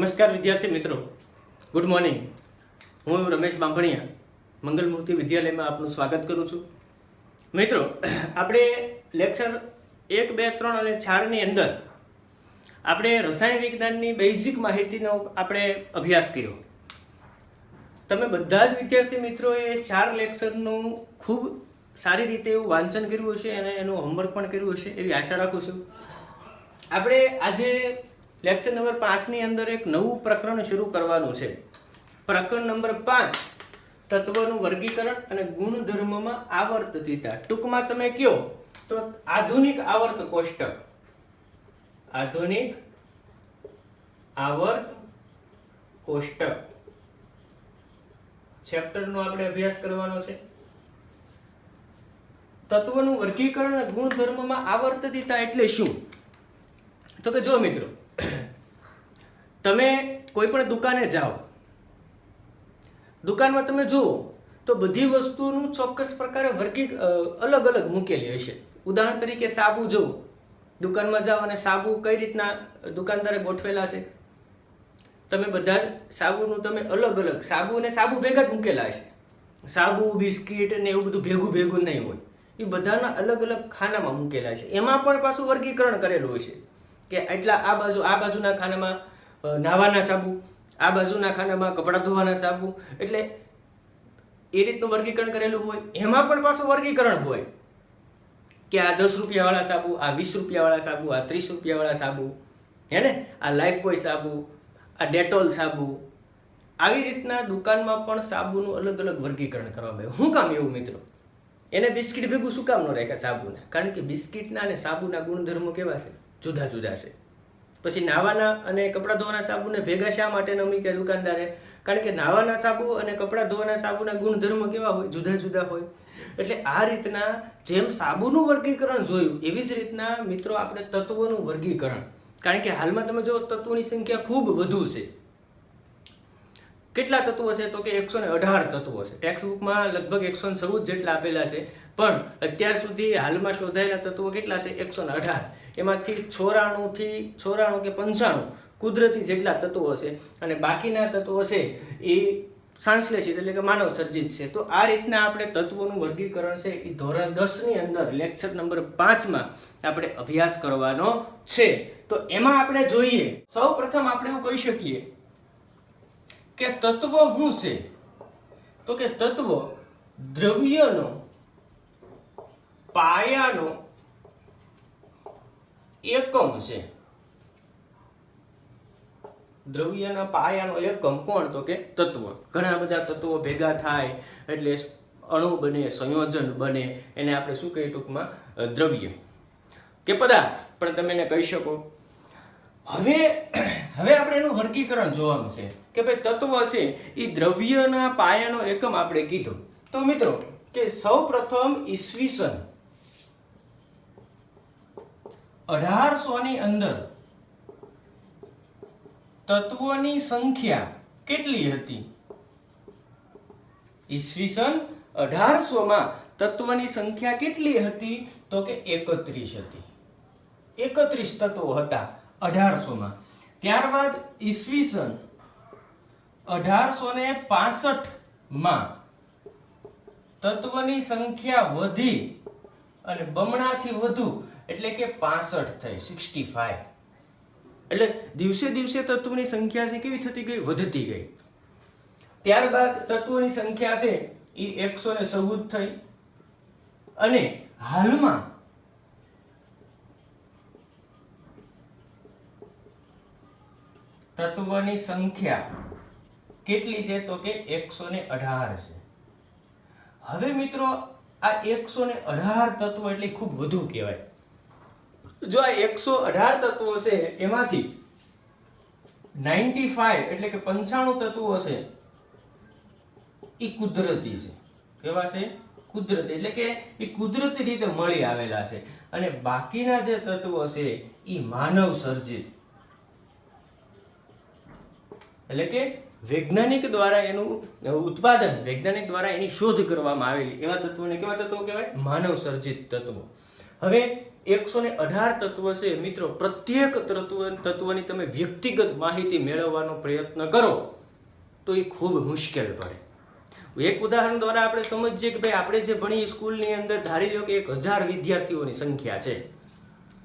નમસ્કાર વિદ્યાર્થી મિત્રો, ગુડ મોર્નિંગ. હું રમેશ બાંભણિયા મંગલમૂર્તિ વિદ્યાલયમાં આપનું સ્વાગત કરું છું. મિત્રો, આપણે લેક્ચર 1, 2, 3 અને 4ની અંદર આપણે રસાયણ વિજ્ઞાનની બેઝિક માહિતીનો આપણે અભ્યાસ કર્યો. તમે બધા જ વિદ્યાર્થી મિત્રોએ 4 લેક્ચરનું ખૂબ સારી રીતે એવું વાંચન કર્યું હશે અને એનું હોમવર્ક પણ કર્યું હશે એવી આશા રાખું છું. આપણે આજે લેક્ચર નંબર 5ની અંદર એક નવું પ્રકરણ શરૂ કરવાનું છે. પ્રકરણ નંબર 5, તત્વનું વર્ગીકરણ અને ગુણધર્મમાં આવર્તતીતા. ટૂંકમાં તમે કહો તો આધુનિક આવર્ત કોષ્ટક. આધુનિક આવર્ત કોષ્ટક ચેપ્ટરનો આપણે અભ્યાસ કરવાનો છે. તત્વનું વર્ગીકરણ અને ગુણધર્મમાં આવર્તતીતા એટલે શું? તો કે જો મિત્રો, તમે કોઈ પણ દુકાને જાઓ, દુકાનમાં તમે જુઓ તો બધી વસ્તુનું ચોક્કસ પ્રકારે અલગ અલગ મૂકેલી હશે. ઉદાહરણ તરીકે સાબુ જુઓ, દુકાનમાં જાઓ અને સાબુ કઈ રીતના દુકાનદારે ગોઠવેલા છે. તમે બધા સાબુનું તમે અલગ અલગ સાબુ અને સાબુ ભેગા જ મૂકેલા હશે. સાબુ, બિસ્કિટ ને એવું બધું ભેગું ભેગું નહીં હોય, એ બધાના અલગ અલગ ખાનામાં મૂકેલા છે. એમાં પણ પાછું વર્ગીકરણ કરેલું હશે કે એટલા આ બાજુના ખાનામાં નાહવાના સાબુ, આ બાજુના ખાનામાં કપડાં ધોવાના સાબુ, એટલે એ રીતનું વર્ગીકરણ કરેલું હોય. એમાં પણ પાછું વર્ગીકરણ હોય કે આ 10 રૂપિયાવાળા સાબુ, આ 20 રૂપિયાવાળા સાબુ, આ 30 રૂપિયાવાળા સાબુ, હે ને, આ લાઈફબોય સાબુ, આ ડેટોલ સાબુ. આવી રીતના દુકાનમાં પણ સાબુનું અલગ અલગ વર્ગીકરણ કરવામાં આવ્યું. શું કામ એવું મિત્રો? એને બિસ્કિટ ભેગું શું કામ ન રાખ્યા સાબુને? કારણ કે બિસ્કિટના અને સાબુના ગુણધર્મો કેવા છે? જુદા જુદા છે. પછી નાવાના અને કપડાં ધોવાના સાબુને ભેગા શા માટે ન મૂક્યા દુકાનદારે? કારણ કે નાવાના સાબુ અને કપડાં ધોવાના સાબુના ગુણધર્મ કેવા હોય? જુદા જુદા હોય. એટલે આ રીતના જેમ સાબુનું વર્ગીકરણ જોયું, એવી જ રીતના મિત્રો આપણે તત્વોનું વર્ગીકરણ. કારણ કે હાલમાં તમે જો તત્વોની સંખ્યા ખૂબ વધુ છે. કેટલા તત્વો છે? તો કે 118 તત્વો છે. ટેક્સ્ટ બુકમાં લગભગ 114 જેટલા આપેલા છે, પણ અત્યાર સુધી હાલમાં શોધાયેલા તત્વો કેટલા છે? 118. એમાંથી 94 કે 95 કુદરતી જેટલા તત્વો છે અને બાકીના તત્વો છે એ સંશ્લેષિત એટલે કે માનવ સર્જિત છે. તો આ રીતના આપણે તત્વોનું વર્ગીકરણ છે એ ધોરણ 10ની અંદર લેક્ચર નંબર 5માં આપણે અભ્યાસ કરવાનો છે. તો એમાં આપણે જોઈએ, સૌ પ્રથમ આપણે એવું કહી શકીએ કે તત્વ શું છે? તો કે તત્વ દ્રવ્યનો પાયાનો એકમ છે. દ્રવ્યના પાયાનો એકમ કોણ? તો કે તત્વ. ઘણા બધા તત્વો ભેગા થાય એટલે અણુ બને, સંયોજન બને, એને આપણે શું કહીએ ટૂંકમાં? દ્રવ્ય કે પદાર્થ પણ તમે એને કહી શકો. હવે આપણે એનું વર્ગીકરણ જોવાનું છે કે ભાઈ તત્વ છે એ દ્રવ્યના પાયાનો એકમ આપણે કીધું. તો મિત્રો કે સૌ પ્રથમ ઈસવીસન 1800ની અંદર તત્વોની સંખ્યા કેટલી હતી? ઈસવીસન 1800માં તત્વની સંખ્યા કેટલી હતી? તો કે 31 હતી. 31 તત્વો હતા 1800માં. ત્યારબાદ ઈસવીસન 1865માં તત્વની સંખ્યા વધી અને બમણાથી વધુ એટલે કે 65 થઈ, 65. એટલે દિવસે દિવસે તત્વોની સંખ્યા છે કેવી થતી ગઈ? વધતી ગઈ. ત્યારબાદ તત્વોની સંખ્યા છે એ 114 થઈ અને હાલમાં તત્વોની સંખ્યા કેટલી છે? તો કે 118 છે. હવે મિત્રો આ 118 તત્વો એટલે ખૂબ વધુ કહેવાય. જો આ 118 તત્વો છે એમાંથી 95 એટલે કે 95 તત્વો છે એ કુદરતી છે. કેવા છે? કુદરતી. એટલે કે એ કુદરતી રીતે મળી આવેલા છે અને બાકીના જે તત્વો છે એ માનવ સર્જિત એટલે કે વૈજ્ઞાનિક દ્વારા એનું ઉત્પાદન, વૈજ્ઞાનિક દ્વારા એની શોધ કરવામાં આવેલી એવા તત્વોને કેવા તત્વો કહેવાય? માનવ સર્જિત તત્વો. હવે 118 તત્વ છે મિત્રો, પ્રત્યેક તત્વની તમે વ્યક્તિગત માહિતી મેળવવાનો પ્રયત્ન કરો તો એ ખૂબ મુશ્કેલ પડે. એક ઉદાહરણ દ્વારા આપણે સમજીએ કે ભાઈ આપણે જે ભણીએ સ્કૂલની અંદર ધારી લો કે 1000 વિદ્યાર્થીઓની સંખ્યા છે,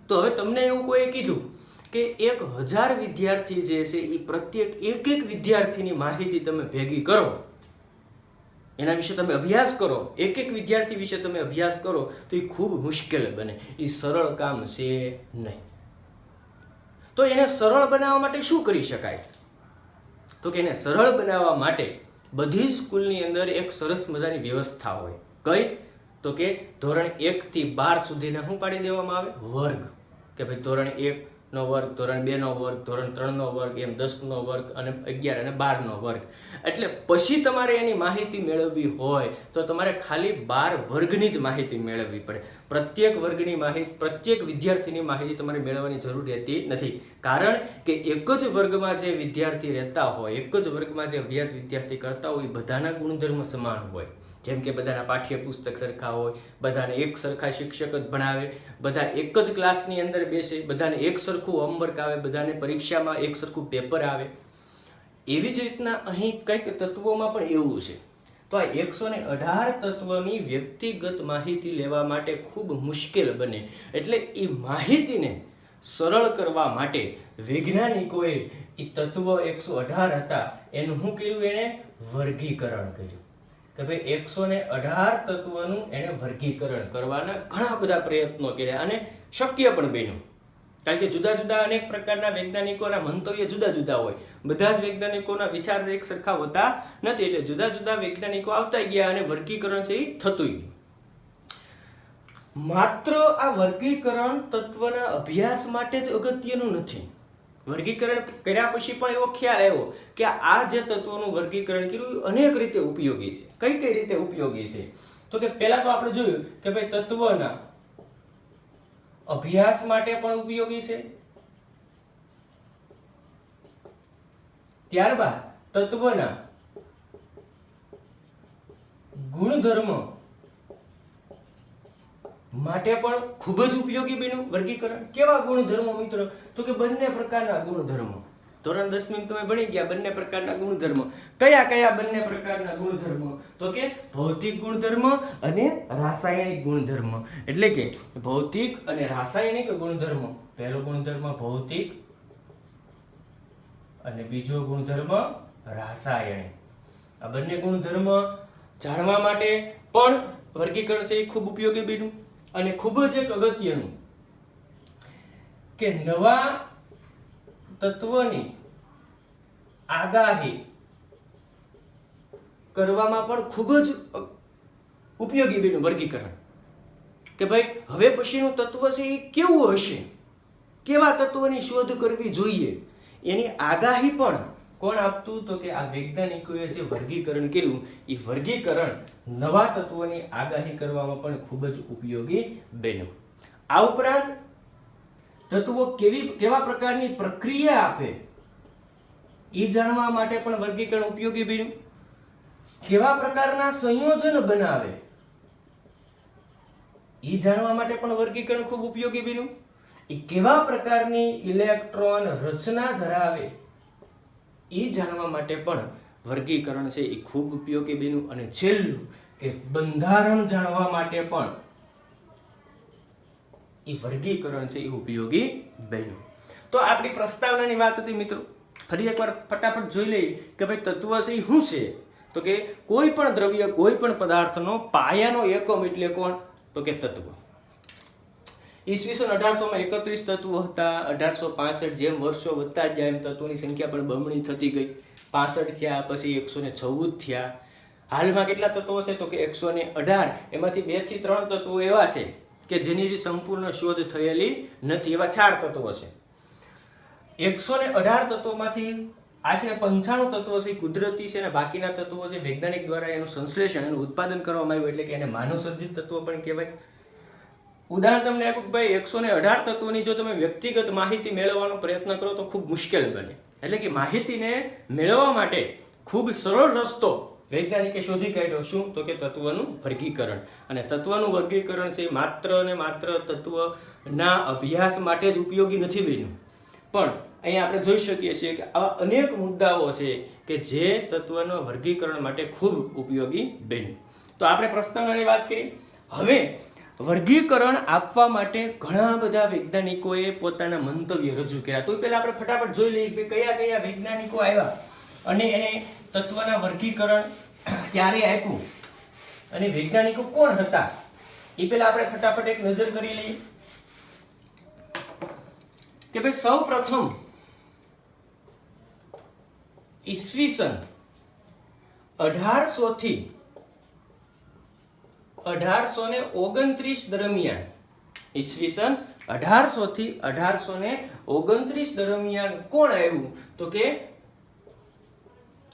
તો હવે તમને એવું કોઈ કીધું કે 1000 વિદ્યાર્થી જે છે એ પ્રત્યેક એક વિદ્યાર્થીની માહિતી તમે ભેગી કરો, એના વિશે તમે અભ્યાસ કરો, એક વિદ્યાર્થી વિશે તમે અભ્યાસ કરો તો એ ખૂબ મુશ્કેલ બને, એ સરળ કામ છે નહીં. તો એને સરળ બનાવવા માટે શું કરી શકાય? તો કે એને સરળ બનાવવા માટે બધી જ સ્કૂલની અંદર એક સરસ મજાની વ્યવસ્થા હોય. કઈ? તો કે ધોરણ 1 થી 12 સુધીને શું પાડી દેવામાં આવે? વર્ગ. કે ભાઈ ધોરણ 1 નો વર્ગ, ધોરણ 2 નો વર્ગ, ધોરણ 3 નો વર્ગ, એમ 10 નો વર્ગ અને 11 અને 12 નો વર્ગ. એટલે પછી તમારે એની માહિતી મેળવવી હોય તો તમારે ખાલી 12 વર્ગની જ માહિતી મેળવવી પડે. પ્રત્યેક વર્ગની માહિતી, પ્રત્યેક વિદ્યાર્થીની માહિતી તમારે મેળવવાની જરૂર રહેતી નથી. કારણ કે એક જ વર્ગમાં જે વિદ્યાર્થી રહેતા હોય, એક જ વર્ગમાં જે અભ્યાસ વિદ્યાર્થી કરતા હોય, બધાના ગુણધર્મ સમાન હોય. જેમ કે બધાના પાઠ્યપુસ્તક સરખા હોય, બધાને એક સરખા શિક્ષક જ ભણાવે, બધા એક જ ક્લાસની અંદર બેસે, બધાને એક સરખું હોમવર્ક આવે, બધાને પરીક્ષામાં એક સરખું પેપર આવે. એવી જ રીતના અહીં કંઈક તત્વોમાં પણ એવું છે. તો આ 118 તત્વની વ્યક્તિગત માહિતી લેવા માટે ખૂબ મુશ્કેલ બને. એટલે એ માહિતીને સરળ કરવા માટે વૈજ્ઞાનિકોએ એ તત્વ 118 હતા એનું શું કર્યું? એણે વર્ગીકરણ કર્યું. કે ભાઈ 118 તત્વનું એને વર્ગીકરણ કરવાના ઘણા બધા પ્રયત્નો કર્યા અને શક્ય પણ બન્યું. કારણ કે જુદા જુદા અનેક પ્રકારના વૈજ્ઞાનિકોના મંતવ્ય જુદા જુદા હોય, બધા જ વૈજ્ઞાનિકોના વિચાર એક સરખા હોતા નથી. એટલે જુદા જુદા વૈજ્ઞાનિકો આવતા ગયા અને વર્ગીકરણ છે એ થતું ગયું. માત્ર આ વર્ગીકરણ તત્વના અભ્યાસ માટે જ અગત્યનું નથી. વર્ગીકરણ કર્યા પછી પણ એવો ખ્યાલ આવ્યો કે આ જે તત્વોનું વર્ગીકરણ કર્યું અનેક રીતે ઉપયોગી છે. કઈ કઈ રીતે ઉપયોગી છે? તો કે પહેલા તો આપણે જોયું કે ભાઈ તત્વના અભ્યાસ માટે પણ ઉપયોગી છે. ત્યારબાદ તત્વના ગુણધર્મ માટે પણ ખૂબ જ ઉપયોગી બન્યું વર્ગીકરણ. કેવા ગુણધર્મો મિત્રો? તો કે બંને પ્રકારના ગુણધર્મો. ધોરણ 10 તમે ભણી ગયા, બંને પ્રકારના ગુણધર્મો. કયા કયા બંને પ્રકારના ગુણધર્મો? તો કે ભૌતિક ગુણધર્મ અને રાસાયણિક ગુણધર્મ. એટલે કે ભૌતિક અને રાસાયણિક ગુણધર્મો. પહેલો ગુણધર્મ ભૌતિક અને બીજો ગુણધર્મ રાસાયણિક. આ બંને ગુણધર્મ જાણવા માટે પણ વર્ગીકરણ છે એ ખૂબ ઉપયોગી બન્યું. અને ખૂબ જ એક અગત્યનું કે નવા તત્વની આગાહી કરવામાં પણ ખૂબ જ ઉપયોગી બન્યું વર્ગીકરણ. કે ભાઈ હવે પછીનું તત્વ છે એ કેવું હશે, કેવા તત્વની શોધ કરવી જોઈએ, એની આગાહી પણ કોણ આપતું? તો કે આ વૈજ્ઞાનિકોએ જે વર્ગીકરણ કર્યું એ વર્ગીકરણ નવા તત્વોની આગાહી કરવામાં પણ ખૂબ જ ઉપયોગી બન્યું. આ ઉપરાંત તત્વો કેવા પ્રકારની પ્રક્રિયા આપે એ જાણવા માટે પણ વર્ગીકરણ ઉપયોગી બન્યું. કેવા પ્રકારના સંયોજન બનાવે એ જાણવા માટે પણ વર્ગીકરણ ખૂબ ઉપયોગી બન્યું. એ કેવા પ્રકારની ઇલેક્ટ્રોન રચના ધરાવે એ જાણવા માટે પણ વર્ગીકરણ છે એ ખૂબ ઉપયોગી બન્યું. અને છેલ્લું કે બંધારણ જાણવા માટે પણ એ વર્ગીકરણ છે એ ઉપયોગી બન્યું. તો આપણી પ્રસ્તાવનાની વાત હતી મિત્રો. ફરી એકવાર ફટાફટ જોઈ લઈએ કે ભાઈ તત્વ છે એ શું છે? તો કે કોઈ પણ દ્રવ્ય, કોઈ પણ પદાર્થનો પાયાનો એકમ એટલે કોણ? તો કે તત્વ. ઈસવીસન 1831 તત્વો હતા. 1865 જેમ વર્ષો વધતા ગયા એમ તત્વોની સંખ્યા પણ બમણી થતી ગઈ. 65 થયા, પછી 114 થયા. હાલમાં કેટલા તત્વો છે? તો કે 118. એમાંથી 2 થી 3 તત્વો એવા છે કે જેની જે સંપૂર્ણ શોધ થયેલી નથી. એવા 4 તત્વો છે. 118 તત્વોમાંથી આશરે 95 તત્વો છે કુદરતી છે અને બાકીના તત્વો છે વૈજ્ઞાનિક દ્વારા એનું સંશ્લેષણ, એનું ઉત્પાદન કરવામાં આવ્યું. એટલે કે એને માનવ સર્જિત તત્વો પણ કહેવાય. ઉદાહરણ તમને આપ્યું ભાઈ 118 તત્વોની જો તમે વ્યક્તિગત માહિતી મેળવવાનો પ્રયત્ન કરો તો ખૂબ મુશ્કેલ બને. એટલે કે માહિતીને મેળવવા માટે ખૂબ સરળ રસ્તો વૈજ્ઞાનિકે શોધી કાઢ્યો શું? તો કે તત્વનું વર્ગીકરણ. અને તત્વનું વર્ગીકરણ છે માત્ર ને માત્ર તત્વના અભ્યાસ માટે જ ઉપયોગી નથી બન્યું, પણ અહીંયા આપણે જોઈ શકીએ છીએ કે આવા અનેક મુદ્દાઓ છે કે જે તત્વના વર્ગીકરણ માટે ખૂબ ઉપયોગી બન્યું. તો આપણે પ્રસ્તાવનાની વાત કરી. હવે વર્ગીકરણ આપવા માટે ઘણા બધા વૈજ્ઞાનિકોએ પોતાના મંતવ્ય રજૂ કર્યા. તો પહેલા આપણે ફટાફટ જોઈ લઈએ કે કયા કયા વૈજ્ઞાનિકો આવ્યા અને એને તત્વના વર્ગીકરણ ક્યારે આપ્યું અને વૈજ્ઞાનિકો કોણ હતા એ પહેલા આપણે ફટાફટ એક નજર કરી લઈએ કે ભાઈ સૌ પ્રથમ ઈસવીસન 1829 દરમિયાન, ઈસવીસન 1800 થી 1829 દરમિયાન કોણ આવ્યું? તો કે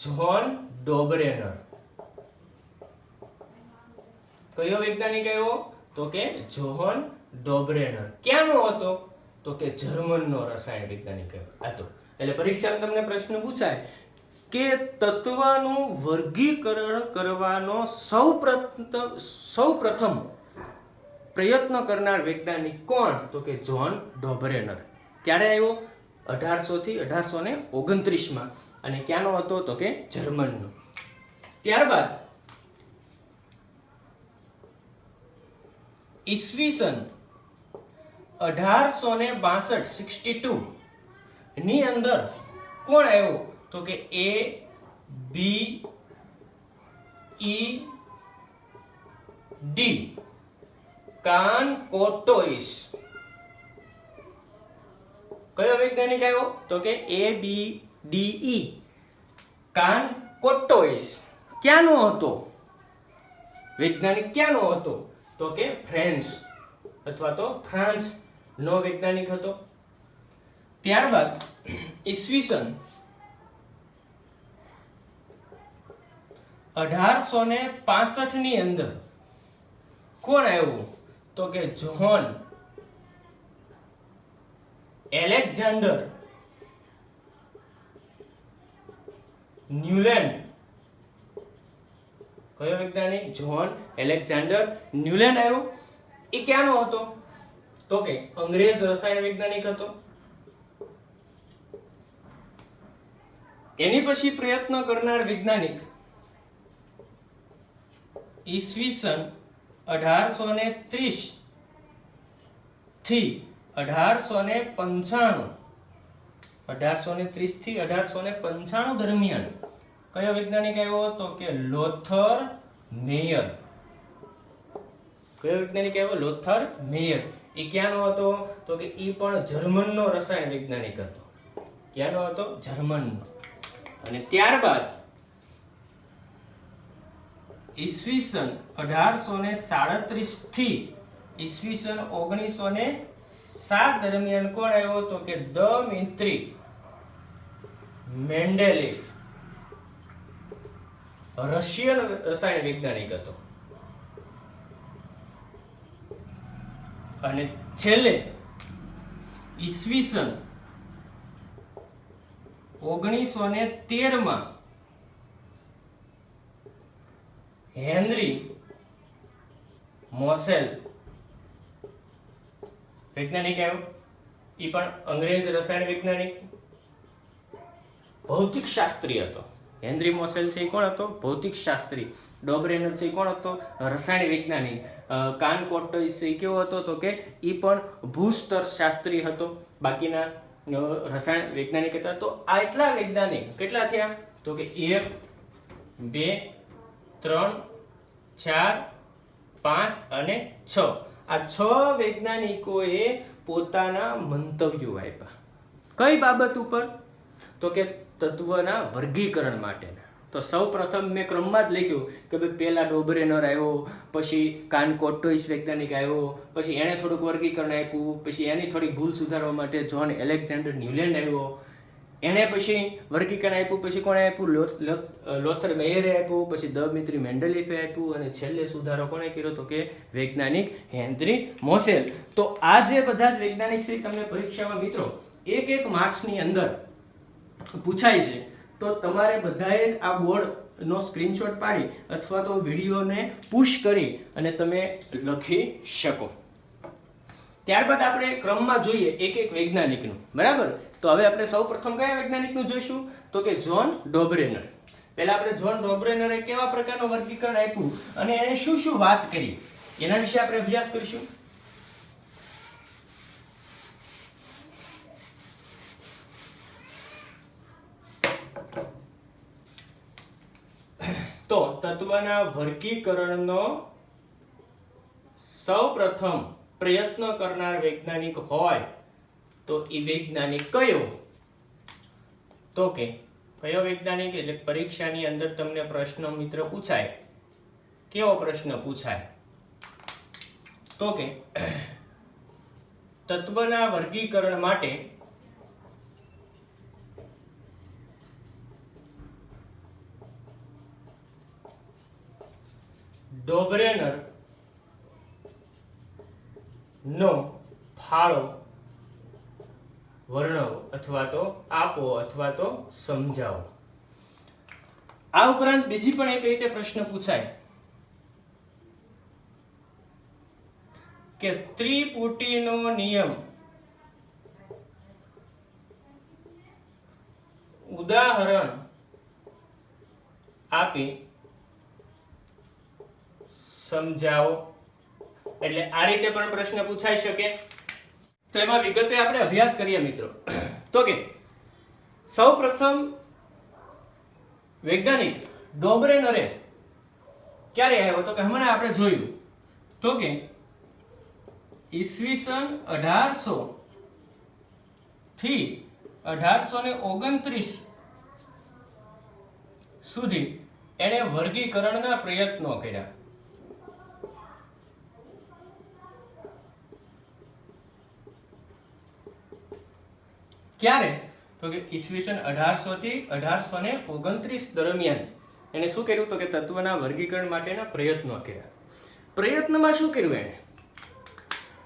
જ્હોન ડોબરેનર. કયો વૈજ્ઞાનિક આવ્યો? તો કે જ્હોન ડોબરેનર. ક્યાંનો હતો? તો કે જર્મનનો રસાયણ વૈજ્ઞાનિક હતો. એટલે પરીક્ષામાં તમને પ્રશ્ન પૂછાય કે તત્વનું વર્ગીકરણ કરવાનો સૌપ્રથમ પ્રયત્ન કરનાર વૈજ્ઞાનિક કોણ? તો કે જ્હોન ડોબરેનર. ક્યારે આવ્યો? 1800 થી 1829 માં. અને ક્યાંનો હતો? તો કે જર્મનનો. ત્યારબાદ ઈસવીસન 1862 ની અંદર કોણ આવ્યો? તો કે A B E D કાન કોટોઇસ. કયો વૈજ્ઞાનિક આવ્યો? તો કે A B D E કાન કોટોઇસ. ક્યાંનો હતો વૈજ્ઞાનિક? ક્યાંનો હતો? તો કે ફ્રાન્સ અથવા તો ફ્રાન્સ નો વૈજ્ઞાનિક હતો. ત્યારબાદ ઈસવીસન 1865 ની અંદર કોણ આવ્યું? તો કે જ્હોન એલેક્ઝાન્ડર ન્યુલેન્ડ. કયો વૈજ્ઞાનિક? જ્હોન એલેક્ઝાન્ડર ન્યુલેન્ડ આવ્યો. એ ક્યાંનો હતો? તો કે અંગ્રેજ રસાયણ વૈજ્ઞાનિક હતો. એની પછી પ્રયત્ન કરનાર વૈજ્ઞાનિક ઈસવીસન 1830 થી 1895 દરમિયાન કયો વૈજ્ઞાનિક આવ્યો? તો કે લોથર મેયર. કયો વૈજ્ઞાનિક આવ્યો? લોથર મેયર. એ ક્યાંનો હતો? તો કે એ પણ જર્મનનો રસાયણ વૈજ્ઞાનિક હતો. ક્યાંનો હતો? જર્મનનો. અને ત્યારબાદ ઈસવીસન 1837 થી ઈસવીસન 1907 દરમિયાન કોણ આવ્યો? તો કે દમિત્રી મેન્ડેલિફ. રશિયન રસાયણ વૈજ્ઞાનિક હતો. અને છેલ્લે ઈસવીસન 1913 માં હેનરી મોસેલ વૈજ્ઞાનિક આવ્યો. એ પણ અંગ્રેજ રસાયણ વૈજ્ઞાનિક, ભૌતિક શાસ્ત્રી હતો. હેનરી મોસેલ છે એ કોણ હતો? ભૌતિક શાસ્ત્રી. ડોબરેનર છે એ કોણ હતો? રસાયણ વૈજ્ઞાનિક. કાન કોટોઇસ છે એ કેવો હતો? તો કે એ પણ ભૂસ્તર શાસ્ત્રી હતો. બાકીના રસાયણ વૈજ્ઞાનિક હતા. તો આટલા વૈજ્ઞાનિક કેટલા થયા? તો કે 1 2 3 4 5 અને 6. આ 6 વૈજ્ઞાનિકોએ પોતાના મંતવ્યો આપ્યા. કઈ બાબત ઉપર? તો કે તત્વના વર્ગીકરણ માટેના. તો સૌ પ્રથમ મેં ક્રમમાં જ લખ્યું કે ભાઈ પહેલા ડોબરેનર આવ્યો, પછી કાન કોટોઇસ વૈજ્ઞાનિક આવ્યો, પછી એણે થોડુંક વર્ગીકરણ આપ્યું, પછી એની થોડીક ભૂલ સુધારવા માટે જ્હોન એલેક્ઝાન્ડર ન્યુલેન્ડ આવ્યો, એણે પછી વર્ગીકરણ આપ્યું, પછી કોણે આપ્યું? લોથર મેયરે આપ્યું, પછી દમિત્રી મેન્ડેલિફે આપ્યું, અને છેલ્લે સુધારો કોણે કર્યો? તો કે વૈજ્ઞાનિક હેનરી મોસેલ. તો આ જે બધા જ વૈજ્ઞાનિક છે તમને પરીક્ષામાં મિત્રો એક માર્ક્સની અંદર પૂછાય છે. તો તમારે બધાએ આ બોર્ડ નો સ્ક્રીનશોટ પાડી અથવા તો વિડીયોને પુશ કરી અને તમે લખી શકો. ત્યારબાદ આપણે ક્રમમાં જોઈએ એક એક વૈજ્ઞાનિકનું. બરાબર, તો હવે આપણે સૌ પ્રથમ કયા વૈજ્ઞાનિકનું જોઈશું? તો કે જ્હોન ડોબ્રેનર. પહેલા આપણે જ્હોન ડોબ્રેનરે કેવા પ્રકારનું વર્ગીકરણ આપ્યું અને એને શું શું વાત કરી એના વિશે આપણે અભ્યાસ કરીશું. તો તત્વના વર્ગીકરણનો સૌ પ્રથમ પ્રયત્ન કરનાર વૈજ્ઞાનિક હોય તો એ વૈજ્ઞાનિક કયો? તો કે કયો વૈજ્ઞાનિક? એટલે પરીક્ષાની અંદર તમને પ્રશ્ન મિત્ર પૂછાય. કેવો પ્રશ્ન પૂછાય? તો કે તત્વના વર્ગીકરણ માટે ડોબ્રેનર નો ફાળો વર્ણવો અથવા તો આપો અથવા તો સમજાવો. આ ઉપરાંત બીજી પણ એક રીતે પ્રશ્ન પૂછાય કે ત્રિપુટીનો નિયમ ઉદાહરણ આપી સમજાવો. એટલે આ રીતે પણ પ્રશ્ન પૂછાઈ શકે. તો એમાં વિગતે આપણે અભ્યાસ કરીએ મિત્રો. તો કે સૌપ્રથમ વૈજ્ઞાનિક ડોબ્રેનરે ક્યારે આવ્યો? તો કે હમણાં આપણે જોયું. તો કે ઈસવીસન 1800 થી 1829 સુધી એણે વર્ગીકરણના પ્રયત્નો કર્યા. ક્યારે? તો કે ઈસવીસન 1800 થી 1829 દરમિયાન એને શું કર્યું? તો કે તત્વના વર્ગીકરણ માટેના પ્રયત્નો કર્યા. પ્રયત્નમાં શું કર્યું એને?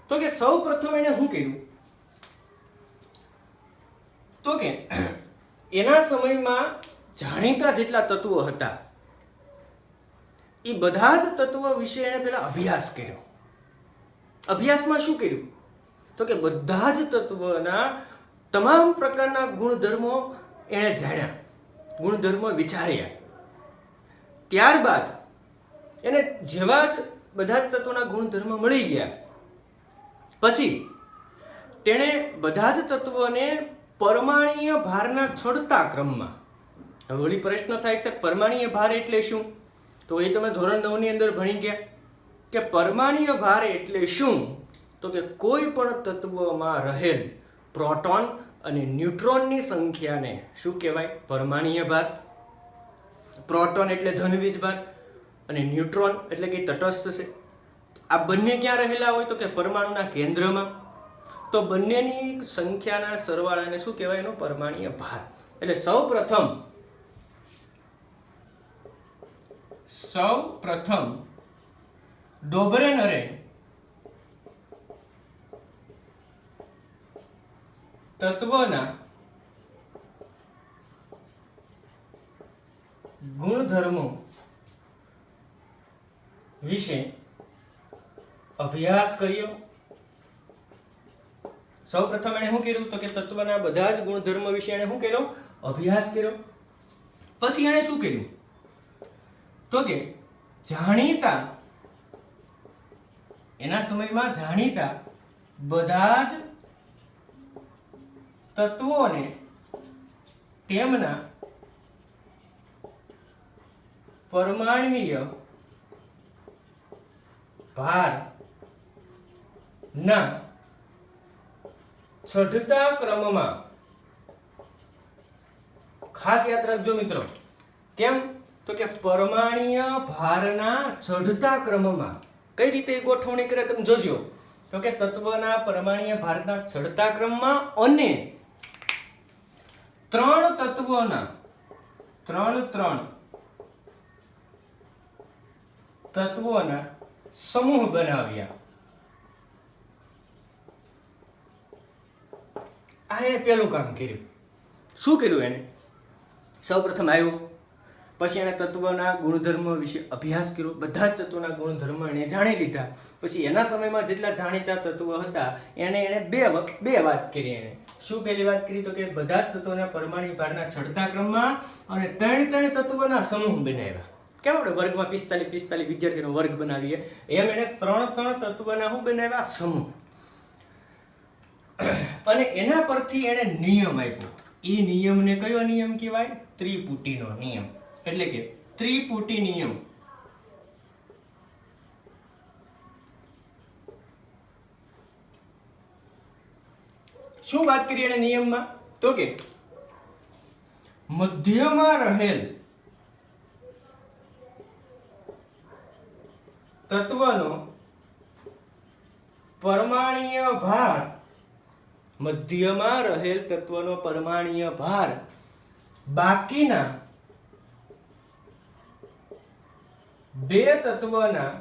તો કે સૌ પ્રથમ એને શું કર્યું? તો કે એના સમયમાં જાણીતા જેટલા તત્વો હતા એ બધા જ તત્વો વિશે એને પહેલા અભ્યાસ કર્યો. અભ્યાસમાં શું કર્યું? તો કે બધા જ તત્વોના તમામ પ્રકારના ગુણધર્મો એણે જાણ્યા, ગુણધર્મો વિચાર્યા. ત્યારબાદ એને જેવા જ બધા જ તત્વોના ગુણધર્મ મળી ગયા પછી તેણે બધા જ તત્વોને પરમાણ્વીય ભારના ચડતા ક્રમમાં. હવે વળી પ્રશ્ન થાય છે પરમાણ્વીય ભાર એટલે શું? તો એ તમે ધોરણ 9 ની અંદર ભણી ગયા કે પરમાણ્વીય ભાર એટલે શું? તો કે કોઈ પણ તત્વમાં રહેલ પ્રોટોન અને ન્યુટ્રોનની સંખ્યાને શું કહેવાય? પરમાણ્વીય ભાર. પ્રોટોન એટલે ધન વીજભાર અને ન્યુટ્રોન એટલે કે તટસ્થ છે. આ બંને ક્યાં રહેલા હોય? તો કે પરમાણુના કેન્દ્રમાં. તો બંનેની સંખ્યાના સરવાળાને શું કહેવાય? એનો પરમાણ્વીય ભાર. એટલે સૌ પ્રથમ ડોબ્રેનરે તત્વના ગુણધર્મો વિશે અભ્યાસ કર્યો. સૌ પ્રથમ એણે શું કર્યું? તો કે તત્વના બધા જ ગુણધર્મો વિશે એણે શું કર્યો? અભ્યાસ કર્યો. પછી એણે શું કર્યું? તો કે જાણીતા એના સમયમાં જાણીતા બધા જ તત્વોને તેમના પરમાણ્વીય ભાર ના ચઢતા ક્રમમાં, ખાસ યાદ રાખજો મિત્રો. કેમ? તો કે પરમાણ્વીય ભારના ચઢતા ક્રમમાં. કઈ રીતે ગોઠવણી કરે તમે જોજો. તો કે તત્વના પરમાણ્વીય ભારના ચઢતા ક્રમમાં અને ત્રણ તત્વોના સમૂહ બનાવ્યા. આ એને પહેલું કામ કર્યું. શું કર્યું એને? સૌપ્રથમ આવ્યો પછી એણે તત્વના ગુણધર્મ વિશે અભ્યાસ કર્યો, બધા જ તત્વોના ગુણધર્મ એણે જાણી લીધા. પછી એના સમયમાં જેટલા જાણીતા તત્વો હતા એણે બે વાત કરી. એણે શું પહેલી વાત કરી? તો કે બધા જ તત્વોના પરમાણુ ભારના ચડતા ક્રમમાં અને ત્રણ તત્વોના સમૂહ બનાવ્યા. કેમ આપણે વર્ગમાં 45 વિદ્યાર્થીનો વર્ગ બનાવીએ એમ એણે ત્રણ તત્વના શું બનાવ્યા? સમૂહ. અને એના પરથી એણે નિયમ આપ્યો. એ નિયમને કયો નિયમ કહેવાય? ત્રિપુટીનો નિયમ. એટલે કે ત્રિપુટી નિયમ. શું વાત કરી એણે નિયમમાં? તો કે મધ્યમાં રહેલ તત્વનો પરમાણ્વીય ભાર, મધ્યમાં રહેલ તત્વનો પરમાણ્વીય ભાર બાકીના બે તત્વના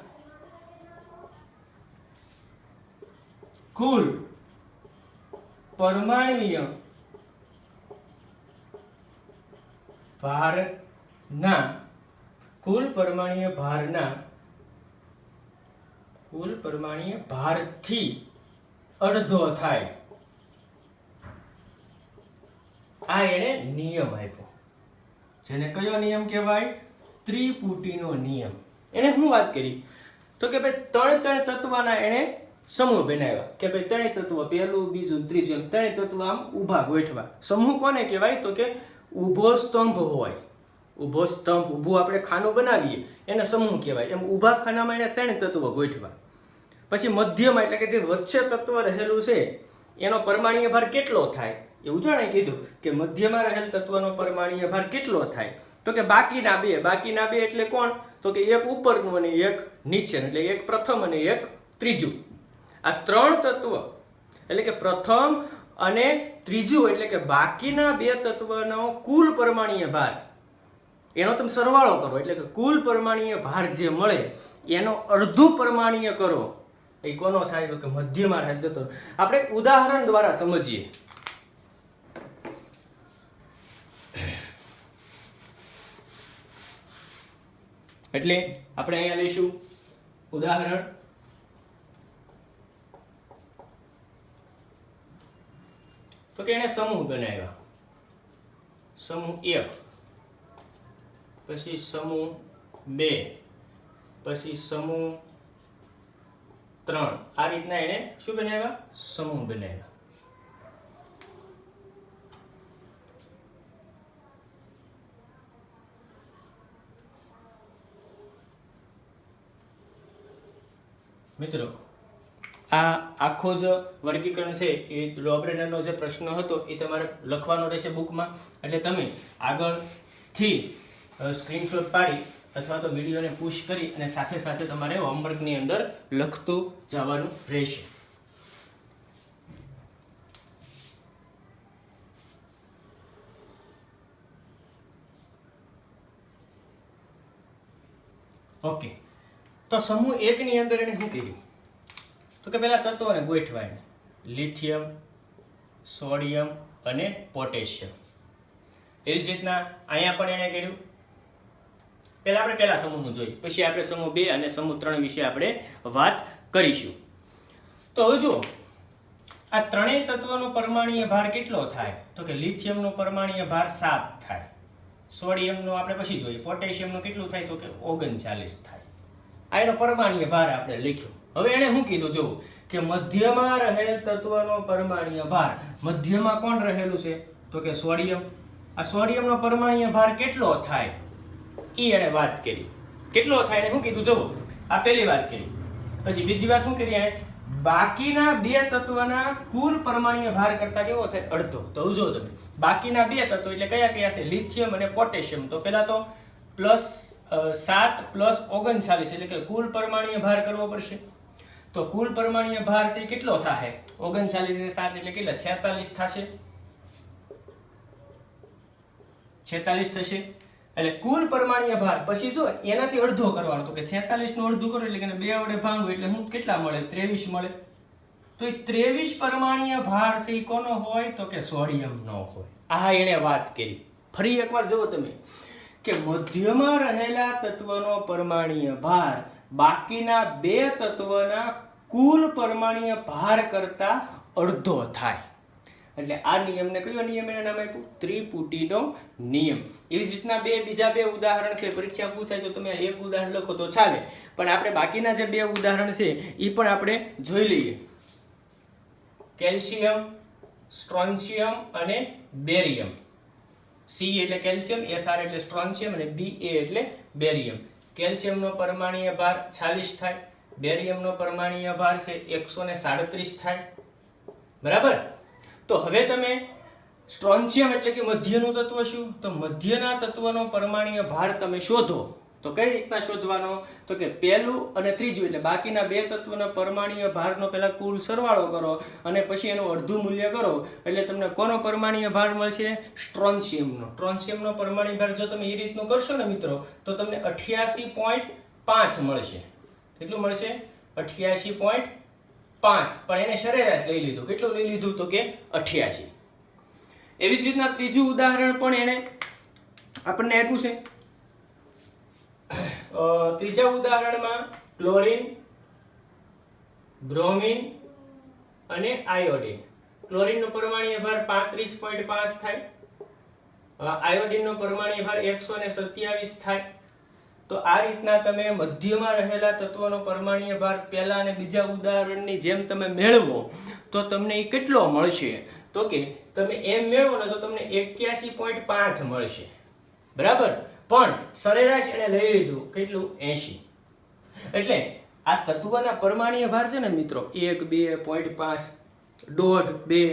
કુલ પરમાણ્વીય ભારના કુલ પરમાણ્વીય ભારથી અડધો થાય. આ એને નિયમ આપ્યો, જેને કયો નિયમ કહેવાય? ત્રિપુટીનો નિયમ. એને શું વાત કરી? તો કે ભાઈ ત્રણ તત્વના એને સમૂહ બનાવ્યા કે ભાઈ ત્રણેય તત્વ, પહેલું બીજું ત્રીજું, એમ ત્રણેય તત્વ આમ ઊભા ગોઠવા. સમૂહ કોને કહેવાય? તો કે ઊભો સ્તંભ હોય. ઊભો સ્તંભ, ઊભું આપણે ખાનું બનાવીએ એને સમૂહ કહેવાય. એમ ઊભા ખાનામાં એને ત્રણ તત્વ ગોઠવા. પછી મધ્યમાં એટલે કે જે વચ્ચે તત્વ રહેલું છે એનો પરમાણ્વીય ભાર કેટલો થાય? એવું જાણે કીધું કે મધ્યમાં રહેલ તત્વનો પરમાણ્વીય ભાર કેટલો થાય? તો કે બાકીના બે એટલે કોણ? તો કે એક ઉપરનું અને એક નીચેનું, એટલે એક પ્રથમ અને એક ત્રીજું. આ ત્રણ તત્વ એટલે કે પ્રથમ અને ત્રીજું એટલે કે બાકીના બે તત્વનો કુલ પરમાણ્વીય ભાર, એનો તમે સરવાળો કરો એટલે કે કુલ પરમાણ્વીય ભાર જે મળે એનો અડધું પરમાણ્વીય કરો. એ કોનો થાય? તો કે મધ્યમાં રહેલ તત્વ. આપણે ઉદાહરણ દ્વારા સમજીએ. એટલે આપણે અહીંયા લઈશું ઉદાહરણ. તો કે એને સમૂહ બનાવ્યા. સમૂહ 1, પછી સમૂહ 2, પછી સમૂહ 3. આ રીતના એને શું બનાવ્યા? સમૂહ બનાવ્યા. મિત્રો, આ આખો જ વર્ગીકરણ છે એ લોબ્રેનરનો જે પ્રશ્ન હતો એ તમારે લખવાનો રહેશે બુકમાં. એટલે તમે આગળથી સ્ક્રીનશોટ પાડી અથવા તો વિડીયોને પુશ કરી અને સાથે સાથે તમારે હોમવર્કની અંદર લખતું જવાનું રહેશે. ઓકે, તો સમૂહ 1 ની અંદર એને શું કર્યું? તો કે પેલા તત્વોને ગોઠવા. એને લિથિયમ, સોડિયમ અને પોટેશિયમ. એ જ રીતના અહીંયા પણ એને કર્યું. પહેલા આપણે પહેલા સમૂહનું જોઈએ, પછી આપણે સમૂહ 2 અને સમૂહ 3 વિશે આપણે વાત કરીશું. તો હવે જુઓ, આ ત્રણેય તત્વનો પરમાણ્વીય ભાર કેટલો થાય? તો કે લિથિયમનો પરમાણ્વીય ભાર 7 થાય. સોડિયમનો આપણે પછી જોઈએ. પોટેશિયમનો કેટલું થાય? તો કે 39 થાય. આ એનો પરમાણ્વીય ભાર આપણે લખ્યો. હવે એને શું કીધું? જો કે મધ્યમાં રહેલ તત્વનો પરમાણ્વીય ભાર. મધ્યમાં કોણ રહેલું છે? તો કે સોડિયમ. આ સોડિયમનો પરમાણ્વીય ભાર કેટલો થાય? ઈ એને વાત કરી. કેટલો થાય એને શું કીધું? જો આ પહેલી વાત કરી. પછી બીજી વાત શું કરી? એને બાકીના બે તત્વના કુલ પરમાણ્વીય ભાર કરતા કેવો થાય? અડધો. તો જો તમે બાકીના બે તત્વો એટલે કયા કયા છે? લિથિયમ અને પોટેશિયમ. તો પહેલા તો +7 + 39 એટલે કે કુલ પરમાણ્વીય ભાર કરવો પડશે. તો કુલ પરમાણ્વીય ભાર છે કેટલો થાય? 39 ને 7 એટલે કેટલા? 46 થશે. 46 થશે. એટલે કુલ પરમાણ્વીય ભાર પછી જો એનાથી અડધો કરવાનો. તો કે 46 નું અડધું કરો એટલે કે 2 વડે ભાંગો એટલે હું કેટલા મળે? 23 મળે. તો એ 23 પરમાણ્વીય ભાર છે એ કોનો હોય? તો કે સોડિયમનો હોય. આ એને વાત કરી. ફરી એકવાર જુઓ તમે કે મધ્યમાં રહેલા તત્વનો પરમાણ્વીય ભાર બાકીના બે તત્વના કુલ પરમાણ્વીય ભાર કરતા અડધો થાય. એટલે આ નિયમને કયો નિયમ એના નામ આપ્યું? ત્રિપુટીનો નિયમ. એવી જ રીતના બીજા બે ઉદાહરણ છે, પરીક્ષા પૂછાય તો તમે એક ઉદાહરણ લખો તો ચાલે, પણ આપણે બાકીના જે બે ઉદાહરણ છે એ પણ આપણે જોઈ લઈએ. કેલ્શિયમ, સ્ટ્રોન્શિયમ અને બેરિયમ. C એટલે કેલ્શિયમ, SR એટલે સ્ટ્રોન્શિયમ અને Ba એટલે બેરિયમ. કેલ્શિયમનો પરમાણ્વીય ભાર 46 થાય, બેરિયમનો પરમાણ્વીય ભાર છે 137 થાય. બરાબર. તો હવે તમે સ્ટ્રોન્શિયમ એટલે કે મધ્યનું તત્વ શું? તો મધ્યના તત્વનો પરમાણ્વીય ભાર તમે શોધો. તો કઈ રીતના શોધવાનો? તો કે પહેલું અને ત્રીજું એટલે બાકીના બે તત્વના પરમાણ્વીય ભારનો પહેલા કુલ સરવાળો કરો અને પછી એનું અડધું મૂલ્ય કરો એટલે તમને કોનો પરમાણ્વીય ભાર મળશે? સ્ટ્રોન્શિયમનો. સ્ટ્રોન્શિયમનો પરમાણ્વીય ભાર જો તમે એ રીતનું કરશો ને મિત્રો તો તમને 88.5 મળશે. કેટલું મળશે? 88.5. પણ એને સરેરાશ લઈ લીધું. કેટલું લઈ લીધું? તો કે 88. એવી જ રીતના ત્રીજું ઉદાહરણ પણ એને આપણને આપ્યું છે. ત્રીજા ઉદાહરણમાં ક્લોરીન, બ્રોમિન અને આયોડિન. ક્લોરીનનો પરમાણ્વીય ભાર 35.5 થાય, આયોડિનનો પરમાણ્વીય ભાર 127 થાય. તો આ રીતના તમે મધ્યમાં રહેલા તત્વનો પરમાણ્વીય ભાર પહેલા અને બીજા ઉદાહરણની જેમ તમે મેળવો તો તમને એ કેટલો મળશે? તો કે તમે એમ મેળવો ને તો તમને 81.5 મળશે. બરાબર. પણ સરેરાશ એને લઈ લીધું કેટલું? 80. એટલે આ તત્વના પરમાણ્વીય ભાર છે ને મિત્રો 1, 2.5, 1.5, 2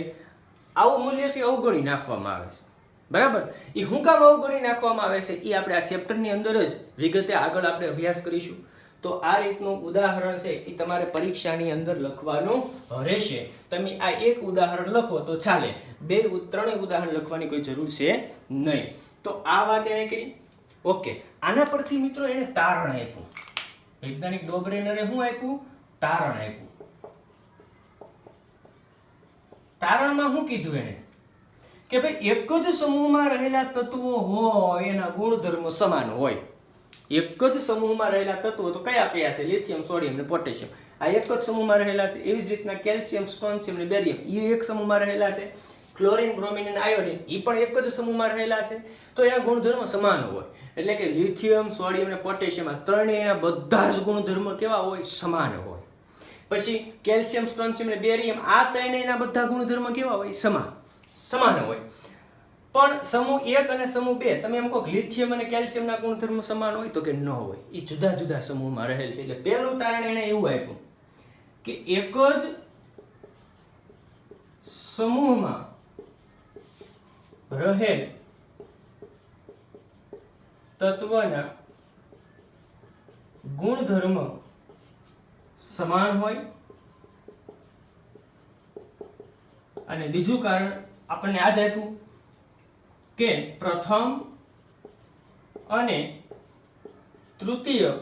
આવું મૂલ્ય છે અવગણી નાખવામાં આવે છે. બરાબર. એ શું કામ અવગણી નાખવામાં આવે છે એ આપણે આ ચેપ્ટરની અંદર જ વિગતે આગળ આપણે અભ્યાસ કરીશું. તો આ રીતનું ઉદાહરણ છે એ તમારે પરીક્ષાની અંદર લખવાનું રહેશે. તમે આ એક ઉદાહરણ લખો તો ચાલે, 2, 3 ઉદાહરણ લખવાની કોઈ જરૂર છે નહીં. તો આ વાત એને કરી. ઓકે. આના પરથી મિત્રો એને તારણ આપ્યું. વૈજ્ઞાનિક ડોબરેનરે શું આપ્યું? તારણ આપ્યું. તારણમાં શું કીધું એને? કે ભાઈ એક જ સમૂહમાં રહેલા તત્વો હોય એના ગુણધર્મો સમાન હોય. એક જ સમૂહમાં રહેલા તત્વો તો કયા કયા છે? લિથિયમ, સોડિયમ અને પોટેશિયમ. આ એક જ સમૂહમાં રહેલા છે. એવી જ રીતના કેલ્શિયમ, સ્ટ્રોન્શિયમ અને બેરિયમ એ એક સમૂહમાં રહેલા છે. ક્લોરીન, બ્રોમિન અને આયોડિન એ પણ એક જ સમૂહમાં રહેલા છે. તો એના ગુણધર્મો સમાન હોય. એટલે કે લિથિયમ, સોડિયમ અને પોટેશિયમ આ ત્રણેયના બધા જ ગુણધર્મો કેવા હોય? સમાન હોય. પછી કેલ્શિયમ, સ્ટ્રોન્શિયમ અને બેરિયમ આ ત્રણેયના બધા ગુણધર્મો કેવા હોય? સમાન હોય. પણ સમૂહ 1 અને સમૂહ 2 તમે એમ કહો લિથિયમ અને કેલ્શિયમના ગુણધર્મો સમાન હોય? તો કે ન હોય. એ જુદા જુદા સમૂહમાં રહેલ છે. એટલે પહેલું તારણ એને એવું આપ્યું કે એક જ સમૂહમાં રહેલ તત્વના ગુણધર્મ સમાન હોય. અને બીજું કારણ આપણને આ જ આપ્યું કે પ્રથમ અને તૃતીય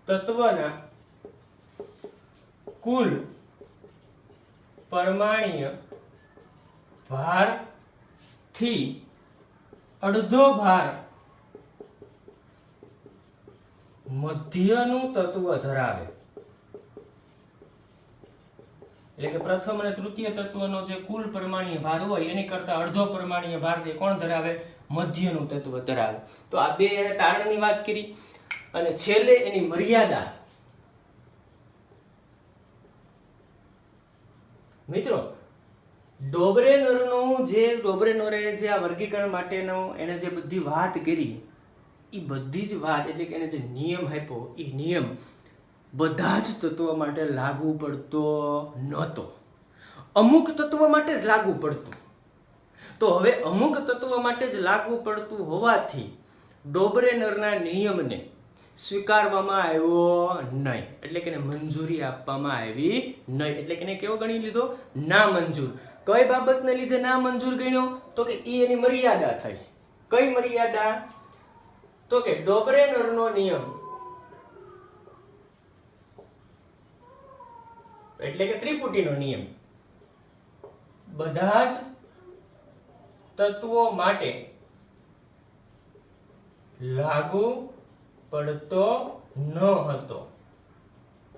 તત્વના કુલ પરમાણ્વીય ભારથી અડધો ભાર મધ્યનું તત્વ ધરાવે. એટલે કે પ્રથમ અને તૃતીય તત્વનો જે કુલ પરમાણ્વીય ભાર હોય એની કરતા અડધો પરમાણ્વીય ભાર છે કોણ ધરાવે? મધ્યનું તત્વ ધરાવે. તો આ બે એને તારણની વાત કરી. અને છેલ્લે એની મર્યાદા. મિત્રો ડોબરેનરે જે આ વર્ગીકરણ માટેનો એને જે બધી વાત કરી એ બધી જ વાત એટલે કે એને જે નિયમ આપ્યો એ નિયમ બધા જ તત્વો માટે લાગુ પડતો નહોતો. અમુક તત્વો માટે જ લાગુ પડતું. તો હવે અમુક તત્વો માટે જ લાગુ પડતું હોવાથી ડોબરેનરના નિયમને સ્વીકારવામાં આવ્યો નહીં. એટલે કે એને મંજૂરી આપવામાં આવી નહીં. એટલે કે એને કેવો ગણી લીધો? ના મંજૂર. કઈ બાબતને લીધે ના મંજૂર ગણ્યો? તો કે એની મર્યાદા થઈ. કઈ મર્યાદા? તો કે ડોબરેનરનો નિયમ એટલે કે ત્રિપુટીનો નિયમ બધા જ તત્વો માટે લાગુ પડતો ન હતો,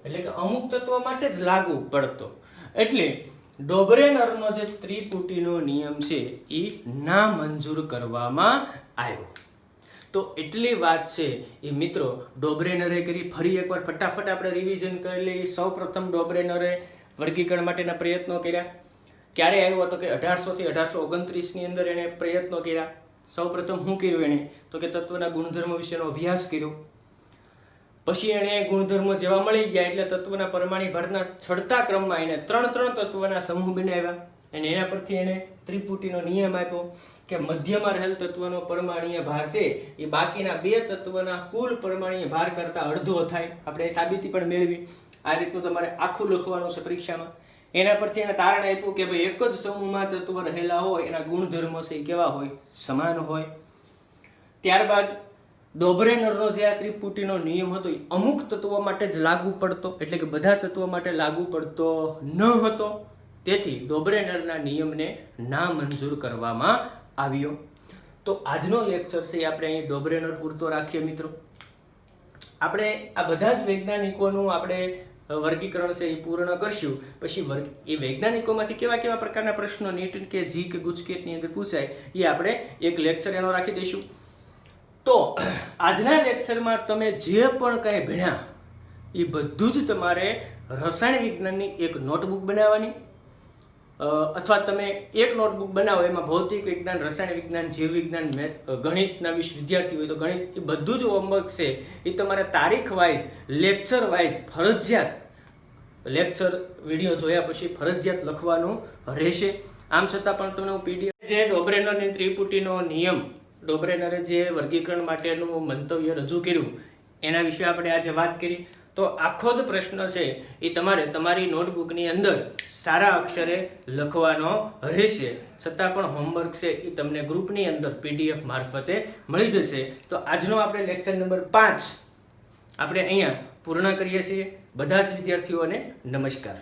એટલે કે અમુક તત્વો માટે જ લાગુ પડતો. એટલે ડોબરેનરનો જે ત્રિપુટીનો નિયમ છે એ ના મંજૂર કરવામાં આવ્યો. તો એટલી વાત છે એ મિત્રો ડોબરેનરે કરી. ફરી એકવાર ફટાફટ આપણે રિવિઝન કરી લઈએ. સૌપ્રથમ ડોબરેનરે વર્ગીકરણ માટેના પ્રયત્નો કર્યા. ક્યારે આવ્યો હતો કે 1800 થી 1829 ની અંદર એણે પ્રયત્નો કર્યા. સૌપ્રથમ શું કર્યું એણે તો કે તત્વના ગુણધર્મો વિશેનો અભ્યાસ કર્યો. પછી એણે ગુણધર્મો જેવા મળી ગયા એટલે તત્વના પરમાણુ ભારના ચડતા ક્રમમાં એને ત્રણ તત્વના સમૂહ બનાવ્યા અને એના પરથી એને ત્રિપુટીનો નિયમ આપ્યો કે મધ્યમાં રહેલ તત્વનો પરમાણુય ભાર છે એ બાકીના બે તત્વના કુલ પરમાણુય ભાર કરતા અડધો થાય. આપણે સાબિતી પણ મેળવી. આ રીતનું તમારે આખું લખવાનું છે પરીક્ષામાં. એના પરથી એને તારણ આપ્યું કે ભાઈ એક જ સમૂહમાં તત્વ રહેલા હોય એના ગુણધર્મો છે એ કેવા હોય? સમાન હોય. ત્યારબાદ ડોબરેનરનો જે આ ત્રિપુટીનો નિયમ હતો એ અમુક તત્વો માટે જ લાગુ પડતો, એટલે કે બધા તત્વો માટે લાગુ પડતો ન હતો. તેથી ડોબરેનરના નિયમને ના મંજૂર કરવામાં આવ્યો. તો આજનો લેક્ચર છે એ આપણે અહીં ડોબરેનર પૂરતો રાખીએ મિત્રો. આપણે આ બધા જ વૈજ્ઞાનિકોનું આપણે વર્ગીકરણ છે એ પૂર્ણ કરશું. પછી એ વૈજ્ઞાનિકોમાંથી કેવા કેવા પ્રકારના પ્રશ્નો નીટ કે જી કે ગુજકેટની અંદર પૂછાય એ આપણે એક લેક્ચર એનો રાખી દઈશું. તો આજના લેક્ચરમાં તમે જે પણ કંઈ ભણ્યા એ બધું જ તમારે રસાયણ વિજ્ઞાનની એક નોટબુક બનાવવાની, અથવા તમે એક નોટબુક બનાવો એમાં ભૌતિક વિજ્ઞાન, રસાયણ વિજ્ઞાન, જીવ વિજ્ઞાન, ગણિતના વિદ્યાર્થી હોય તો ગણિત, એ બધું જ હોમવર્ક છે એ તમારે તારીખ વાઇઝ, લેક્ચર વાઇઝ ફરજિયાત લેક્ચર વિડીયો જોયા પછી ફરજિયાત લખવાનું રહેશે. આમ છતાં પણ તમને હું પીડીએફ જે ડોબરેનરની ત્રિપુટીનો નિયમ, ડોબરેનરે જે વર્ગીકરણ માટેનું મંતવ્ય રજૂ કર્યું એના વિશે આપણે આજે વાત કરી. તો આખો જ પ્રશ્ન છે એ તમારે તમારી નોટબુકની અંદર સારા અક્ષરે લખવાનો રહેશે. છતાં પણ હોમવર્ક છે એ તમને ગ્રુપની અંદર પીડીએફ મારફતે મળી જશે. તો આજનો આપણે લેક્ચર નંબર 5 આપણે અહીંયા પૂર્ણ કરીએ છીએ. બધા જ વિદ્યાર્થીઓને નમસ્કાર.